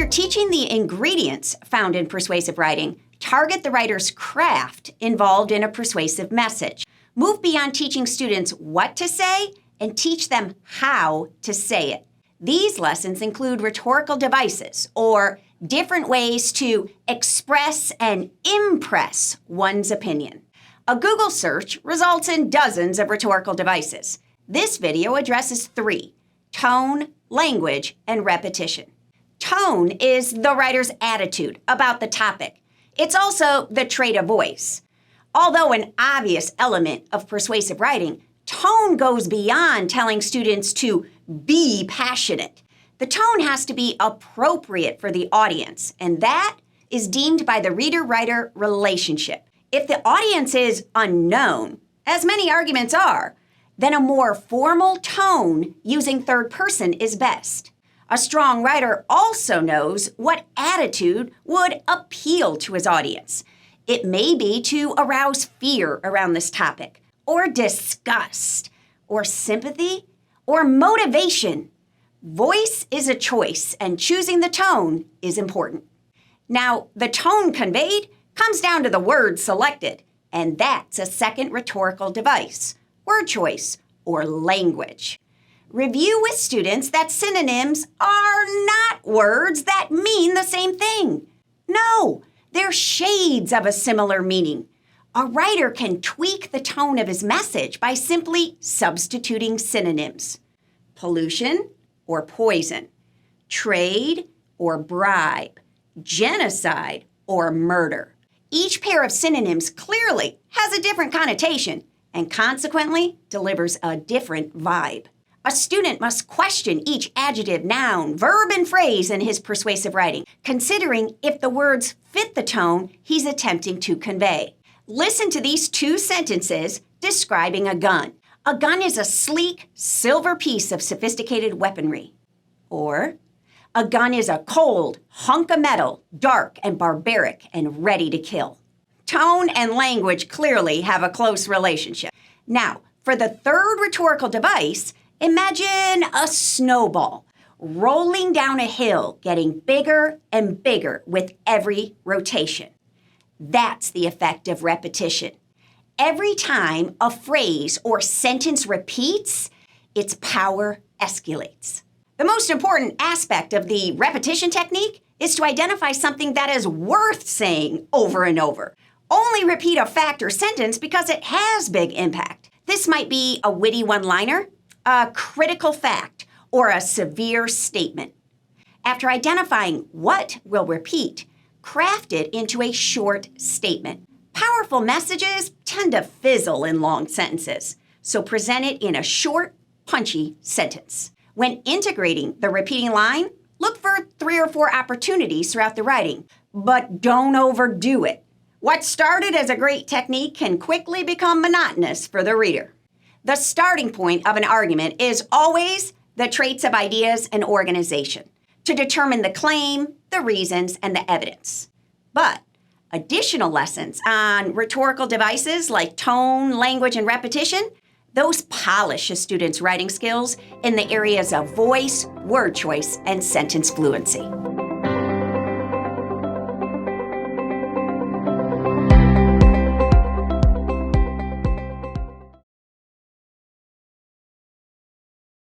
After teaching the ingredients found in persuasive writing, target the writer's craft involved in a persuasive message. Move beyond teaching students what to say and teach them how to say it. These lessons include rhetorical devices, or different ways to express and impress one's opinion. A Google search results in dozens of rhetorical devices. This video addresses 3: tone, language, and repetition. Tone is the writer's attitude about the topic. It's also the trait of voice. Although an obvious element of persuasive writing, tone goes beyond telling students to be passionate. The tone has to be appropriate for the audience, and that is deemed by the reader-writer relationship. If the audience is unknown, as many arguments are, then a more formal tone using third person is best. A strong writer also knows what attitude would appeal to his audience. It may be to arouse fear around this topic, or disgust, or sympathy, or motivation. Voice is a choice, and choosing the tone is important. Now, the tone conveyed comes down to the words selected, and that's a second rhetorical device: word choice or language. Review with students that synonyms are not words that mean the same thing. No, they're shades of a similar meaning. A writer can tweak the tone of his message by simply substituting synonyms: pollution or poison, trade or bribe, genocide or murder. Each pair of synonyms clearly has a different connotation and consequently delivers a different vibe. A student must question each adjective, noun, verb, and phrase in his persuasive writing, considering if the words fit the tone he's attempting to convey. Listen to these 2 sentences describing a gun. A gun is a sleek, silver piece of sophisticated weaponry. Or, a gun is a cold hunk of metal, dark and barbaric and ready to kill. Tone and language clearly have a close relationship. Now, for the third rhetorical device, imagine a snowball rolling down a hill, getting bigger and bigger with every rotation. That's the effect of repetition. Every time a phrase or sentence repeats, its power escalates. The most important aspect of the repetition technique is to identify something that is worth saying over and over. Only repeat a fact or sentence because it has big impact. This might be a witty one-liner, a critical fact, or a severe statement. After identifying what will repeat, craft it into a short statement. Powerful messages tend to fizzle in long sentences, so present it in a short, punchy sentence. When integrating the repeating line, look for 3 or 4 opportunities throughout the writing, but don't overdo it. What started as a great technique can quickly become monotonous for the reader. The starting point of an argument is always the traits of ideas and organization to determine the claim, the reasons, and the evidence. But additional lessons on rhetorical devices like tone, language, and repetition, those polish a student's writing skills in the areas of voice, word choice, and sentence fluency.